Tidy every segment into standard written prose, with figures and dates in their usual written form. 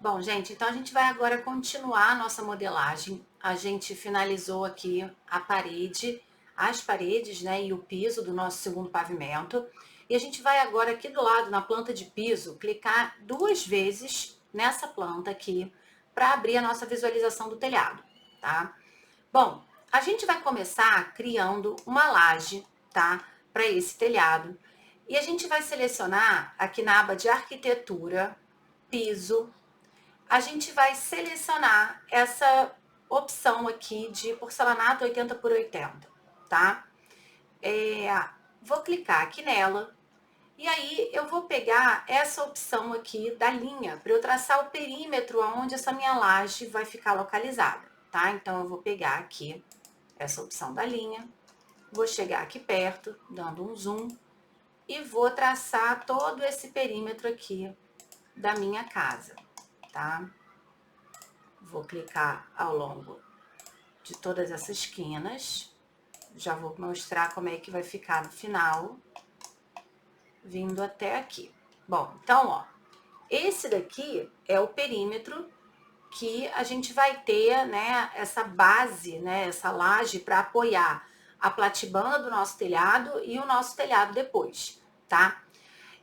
Bom, gente, então a gente vai agora continuar a nossa modelagem. A gente finalizou aqui a parede, as paredes, né, e o piso do nosso segundo pavimento. E a gente vai agora aqui do lado, na planta de piso, clicar 2 vezes nessa planta aqui, para abrir a nossa visualização do telhado, tá? Bom, a gente vai começar criando uma laje, tá? Para esse telhado. E a gente vai selecionar aqui na aba de arquitetura, piso, a gente vai selecionar essa opção aqui de porcelanato 80 por 80, tá? Vou clicar aqui nela e aí eu vou pegar essa opção aqui da linha para eu traçar o perímetro aonde essa minha laje vai ficar localizada, tá? Então eu vou pegar aqui essa opção da linha, vou chegar aqui perto, dando um zoom e vou traçar todo esse perímetro aqui da minha casa, tá? Vou clicar ao longo de todas essas esquinas. Já vou mostrar como é que vai ficar no final, vindo até aqui. Bom, então, ó, esse daqui é o perímetro que a gente vai ter, né, essa base, né, essa laje para apoiar a platibanda do nosso telhado e o nosso telhado depois, tá?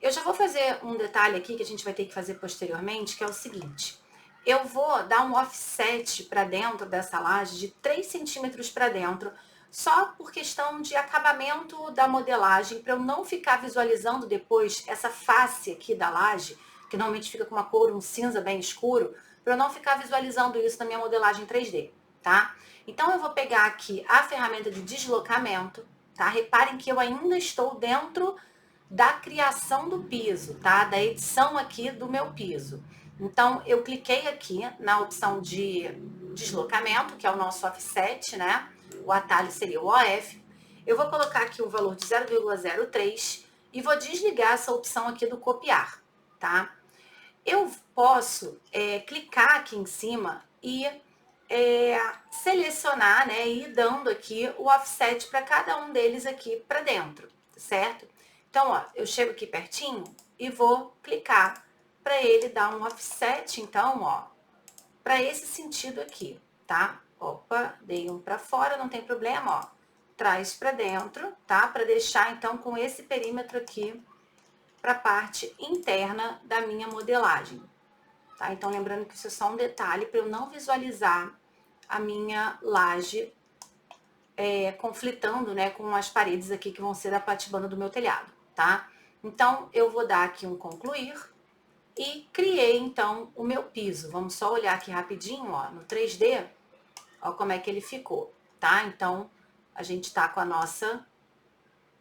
Eu já vou fazer um detalhe aqui que a gente vai ter que fazer posteriormente, que é o seguinte. Eu vou dar um offset para dentro dessa laje de 3 centímetros para dentro, só por questão de acabamento da modelagem, para eu não ficar visualizando depois essa face aqui da laje, que normalmente fica com uma cor, um cinza bem escuro, para eu não ficar visualizando isso na minha modelagem 3D, tá? Então eu vou pegar aqui a ferramenta de deslocamento, tá? Reparem que eu ainda estou dentro da criação do piso, tá? Da edição aqui do meu piso. Então, eu cliquei aqui na opção de deslocamento, que é o nosso offset, né? O atalho seria o OF. Eu vou colocar aqui o valor de 0,03 e vou desligar essa opção aqui do copiar, tá? Eu posso clicar aqui em cima e selecionar, né, e ir dando aqui o offset para cada um deles aqui para dentro, certo? Então, ó, eu chego aqui pertinho e vou clicar para ele dar um offset, então, ó, para esse sentido aqui, tá? Opa, dei um para fora, não tem problema, ó. Traz para dentro, tá? Para deixar, então, com esse perímetro aqui para a parte interna da minha modelagem, tá? Então, lembrando que isso é só um detalhe para eu não visualizar a minha laje conflitando, né, com as paredes aqui que vão ser da platibanda do meu telhado, tá? Então, eu vou dar aqui um concluir e criei, então, o meu piso. Vamos só olhar aqui rapidinho, ó, no 3D, ó como é que ele ficou, tá? Então, a gente tá com a nossa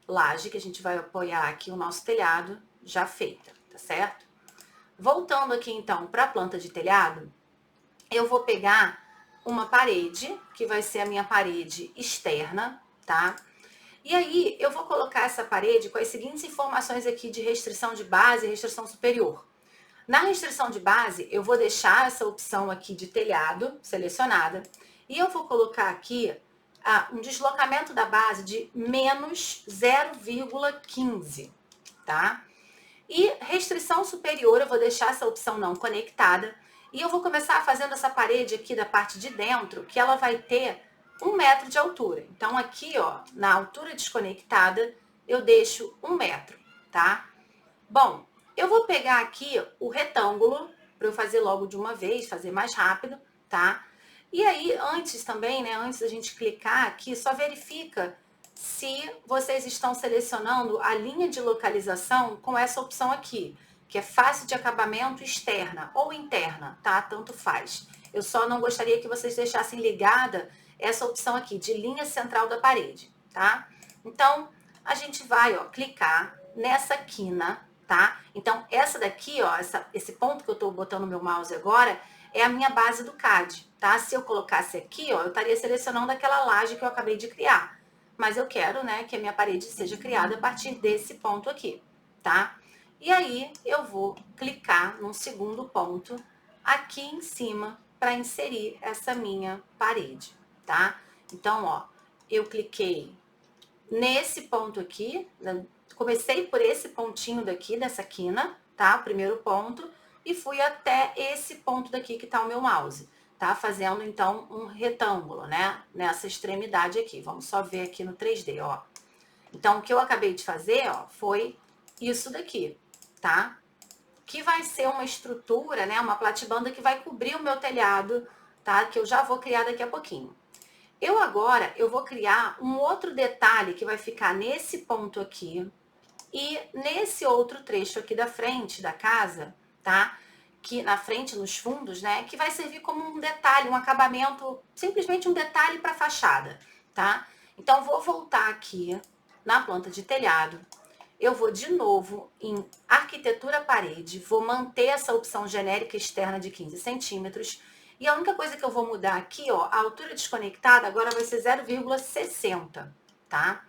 laje, que a gente vai apoiar aqui o nosso telhado, já feita, tá certo? Voltando aqui, então, para a planta de telhado, eu vou pegar uma parede, que vai ser a minha parede externa, tá? E aí, eu vou colocar essa parede com as seguintes informações aqui de restrição de base e restrição superior. Na restrição de base, eu vou deixar essa opção aqui de telhado selecionada e eu vou colocar aqui um deslocamento da base de menos 0,15, tá? E restrição superior, eu vou deixar essa opção não conectada e eu vou começar fazendo essa parede aqui da parte de dentro, que ela vai ter 1 metro de altura. Então, aqui, ó, na altura desconectada, eu deixo 1 metro, tá? Bom, eu vou pegar aqui o retângulo, para eu fazer logo de uma vez, fazer mais rápido, tá? E aí, antes também, né, antes da gente clicar aqui, só verifica se vocês estão selecionando a linha de localização com essa opção aqui, que é face de acabamento externa ou interna, tá? Tanto faz. Eu só não gostaria que vocês deixassem ligada essa opção aqui, de linha central da parede, tá? Então, a gente vai, ó, clicar nessa quina, tá? Então, essa daqui, ó, esse ponto que eu tô botando meu mouse agora, é a minha base do CAD, tá? Se eu colocasse aqui, ó, eu estaria selecionando aquela laje que eu acabei de criar. Mas eu quero, né, que a minha parede seja criada a partir desse ponto aqui, tá? E aí, eu vou clicar num segundo ponto aqui em cima para inserir essa minha parede, tá? Então, ó, eu cliquei nesse ponto aqui, comecei por esse pontinho daqui, dessa quina, tá? O primeiro ponto, e fui até esse ponto daqui que tá o meu mouse, tá? Fazendo, então, um retângulo, né? Nessa extremidade aqui. Vamos só ver aqui no 3D, ó. Então, o que eu acabei de fazer, ó, foi isso daqui, tá? Que vai ser uma estrutura, né? Uma platibanda que vai cobrir o meu telhado, tá? Que eu já vou criar daqui a pouquinho. Eu vou criar um outro detalhe que vai ficar nesse ponto aqui e nesse outro trecho aqui da frente da casa, tá? Que na frente, nos fundos, né? Que vai servir como um detalhe, um acabamento, simplesmente um detalhe para fachada, tá? Então, vou voltar aqui na planta de telhado. Eu vou de novo em arquitetura parede, vou manter essa opção genérica externa de 15 centímetros. E a única coisa que eu vou mudar aqui, ó, a altura desconectada agora vai ser 0,60, tá?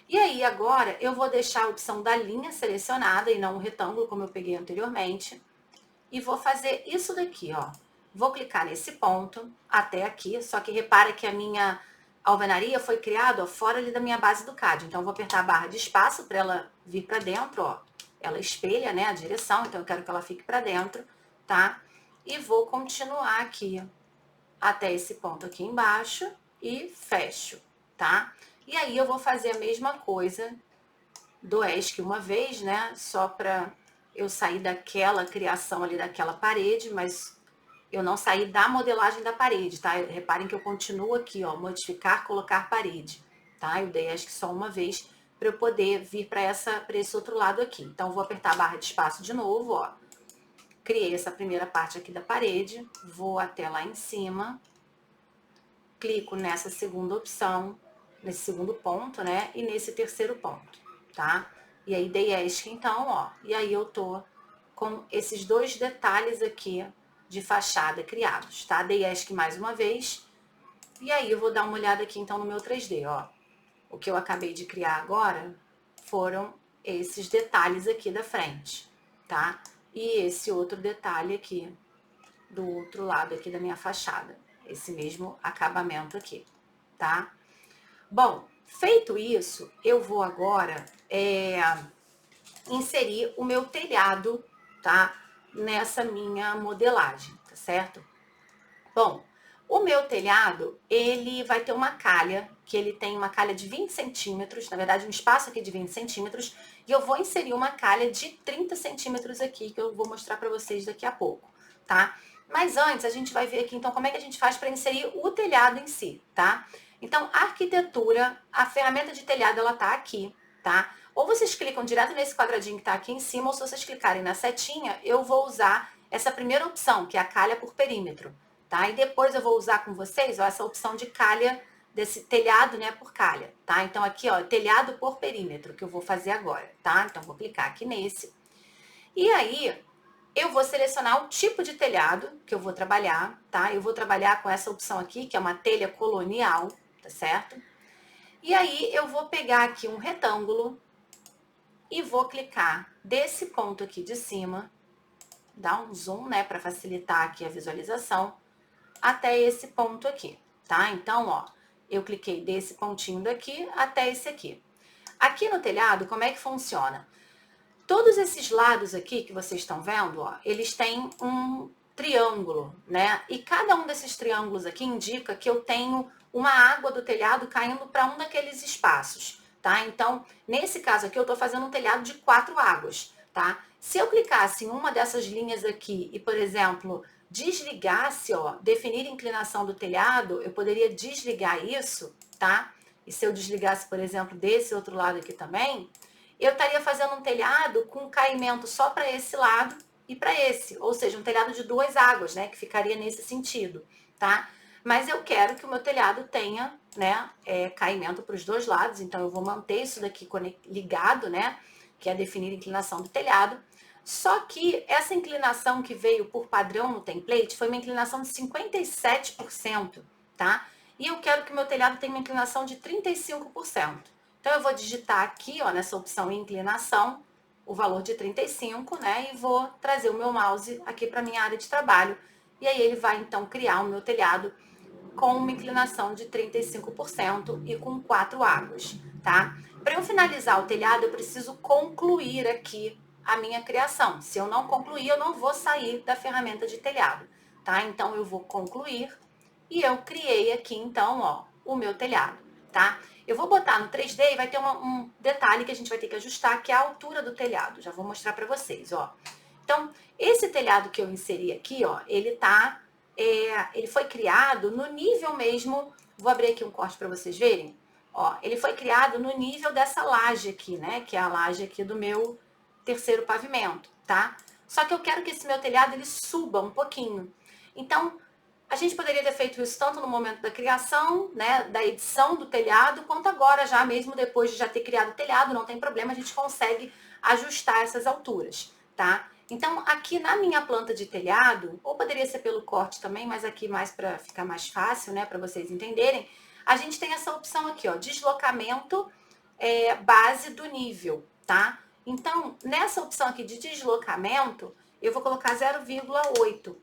E aí, agora, eu vou deixar a opção da linha selecionada e não o retângulo, como eu peguei anteriormente. E vou fazer isso daqui, ó. Vou clicar nesse ponto, até aqui, só que repara que a minha alvenaria foi criada, ó, fora ali da minha base do CAD. Então, eu vou apertar a barra de espaço para ela vir para dentro, ó. Ela espelha, né, a direção, então eu quero que ela fique para dentro, tá? E vou continuar aqui até esse ponto aqui embaixo e fecho, tá? E aí eu vou fazer a mesma coisa do ESC uma vez, né? Só para eu sair daquela criação ali daquela parede, mas eu não saí da modelagem da parede, tá? Reparem que eu continuo aqui, ó, modificar, colocar parede, tá? Eu dei ESC só uma vez para eu poder vir para esse outro lado aqui. Então, vou apertar a barra de espaço de novo, ó. Criei essa primeira parte aqui da parede, vou até lá em cima, clico nessa segunda opção, nesse segundo ponto, né? E nesse terceiro ponto, tá? E aí dei ESC então, ó. E aí eu tô com esses dois detalhes aqui de fachada criados, tá? Dei ESC mais uma vez. E aí eu vou dar uma olhada aqui então no meu 3D, ó. O que eu acabei de criar agora foram esses detalhes aqui da frente, tá? E esse outro detalhe aqui do outro lado aqui da minha fachada. Esse mesmo acabamento aqui, tá? Bom, feito isso, eu vou agora inserir o meu telhado, tá? Nessa minha modelagem, tá certo? Bom, o meu telhado, ele vai ter uma calha, que ele tem uma calha de 20 centímetros, na verdade um espaço aqui de 20 centímetros, e eu vou inserir uma calha de 30 centímetros aqui, que eu vou mostrar para vocês daqui a pouco, tá? Mas antes, a gente vai ver aqui, então, como é que a gente faz para inserir o telhado em si, tá? Então, a arquitetura, a ferramenta de telhado, ela tá aqui, tá? Ou vocês clicam direto nesse quadradinho que tá aqui em cima, ou se vocês clicarem na setinha, eu vou usar essa primeira opção, que é a calha por perímetro, tá? E depois eu vou usar com vocês, ó, essa opção de calha, desse telhado, né, por calha, tá? Então, aqui, ó, telhado por perímetro, que eu vou fazer agora, tá? Então, vou clicar aqui nesse. E aí, eu vou selecionar o tipo de telhado que eu vou trabalhar, tá? Eu vou trabalhar com essa opção aqui, que é uma telha colonial, tá certo? E aí, eu vou pegar aqui um retângulo e vou clicar desse ponto aqui de cima, dar um zoom, né, para facilitar aqui a visualização, até esse ponto aqui, tá? Então, ó, eu cliquei desse pontinho daqui até esse aqui. Aqui no telhado, como é que funciona? Todos esses lados aqui que vocês estão vendo, ó, eles têm um triângulo, né? E cada um desses triângulos aqui indica que eu tenho uma água do telhado caindo para um daqueles espaços, tá? Então, nesse caso aqui, eu tô fazendo um telhado de 4 águas, tá? Se eu clicasse em uma dessas linhas aqui e, por exemplo, desligasse, ó, definir inclinação do telhado, eu poderia desligar isso, tá? E se eu desligasse, por exemplo, desse outro lado aqui também, eu estaria fazendo um telhado com caimento só para esse lado e para esse, ou seja, um telhado de 2 águas, né, que ficaria nesse sentido, tá? Mas eu quero que o meu telhado tenha, né, caimento para os dois lados, então eu vou manter isso daqui ligado, né, que é definir a inclinação do telhado. Só que essa inclinação que veio por padrão no template foi uma inclinação de 57%, tá? E eu quero que o meu telhado tenha uma inclinação de 35%. Então, eu vou digitar aqui, ó, nessa opção inclinação, o valor de 35, né? E vou trazer o meu mouse aqui para minha área de trabalho. E aí ele vai, então, criar o meu telhado com uma inclinação de 35% e com 4 águas, tá? Para eu finalizar o telhado, eu preciso concluir aqui a minha criação. Se eu não concluir, eu não vou sair da ferramenta de telhado, tá? Então, eu vou concluir e eu criei aqui, então, ó, o meu telhado, tá? Eu vou botar no 3D e vai ter um detalhe que a gente vai ter que ajustar, que é a altura do telhado. Já vou mostrar para vocês, ó. Então, esse telhado que eu inseri aqui, ó, ele foi criado no nível mesmo, vou abrir aqui um corte para vocês verem, ó, ele foi criado no nível dessa laje aqui, né, que é a laje aqui do meu terceiro pavimento, tá? Só que eu quero que esse meu telhado, ele suba um pouquinho. Então, a gente poderia ter feito isso tanto no momento da criação, né, da edição do telhado, quanto agora já mesmo depois de já ter criado o telhado, não tem problema, a gente consegue ajustar essas alturas, tá? Então, aqui na minha planta de telhado, ou poderia ser pelo corte também, mas aqui mais para ficar mais fácil, né, para vocês entenderem, a gente tem essa opção aqui, ó, deslocamento base do nível, tá? Então, nessa opção aqui de deslocamento, eu vou colocar 0,8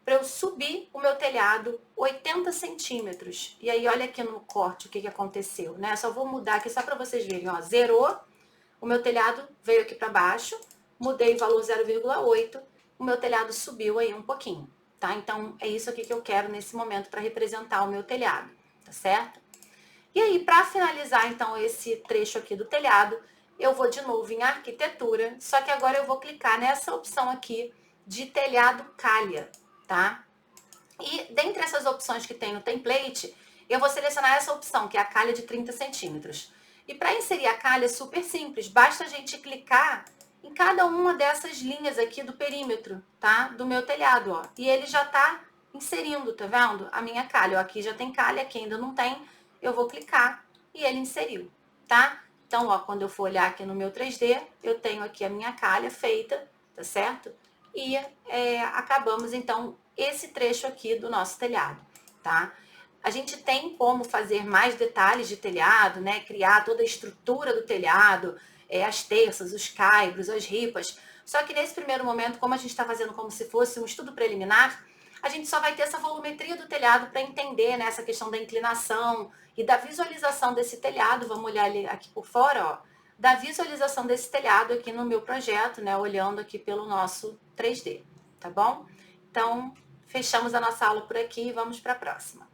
para eu subir o meu telhado 80 centímetros. E aí, olha aqui no corte o que aconteceu, né? Só vou mudar aqui só para vocês verem, ó, zerou, o meu telhado veio aqui para baixo, mudei o valor 0,8, o meu telhado subiu aí um pouquinho, tá? Então, é isso aqui que eu quero nesse momento para representar o meu telhado, tá certo? E aí, para finalizar, então, esse trecho aqui do telhado, eu vou de novo em arquitetura, só que agora eu vou clicar nessa opção aqui de telhado calha, tá? E dentre essas opções que tem no template, eu vou selecionar essa opção, que é a calha de 30 centímetros. E para inserir a calha é super simples, basta a gente clicar em cada uma dessas linhas aqui do perímetro, tá? Do meu telhado, ó. E ele já tá inserindo, tá vendo? A minha calha, ó, aqui já tem calha, aqui ainda não tem, eu vou clicar e ele inseriu, tá? Então, ó, quando eu for olhar aqui no meu 3D, eu tenho aqui a minha calha feita, tá certo? E acabamos, então, esse trecho aqui do nosso telhado, tá? A gente tem como fazer mais detalhes de telhado, né? Criar toda a estrutura do telhado, as terças, os caibros, as ripas. Só que nesse primeiro momento, como a gente está fazendo como se fosse um estudo preliminar, a gente só vai ter essa volumetria do telhado para entender, né, essa questão da inclinação e da visualização desse telhado. Vamos olhar ali aqui por fora, ó, da visualização desse telhado aqui no meu projeto, né, olhando aqui pelo nosso 3D, tá bom? Então, fechamos a nossa aula por aqui e vamos para a próxima.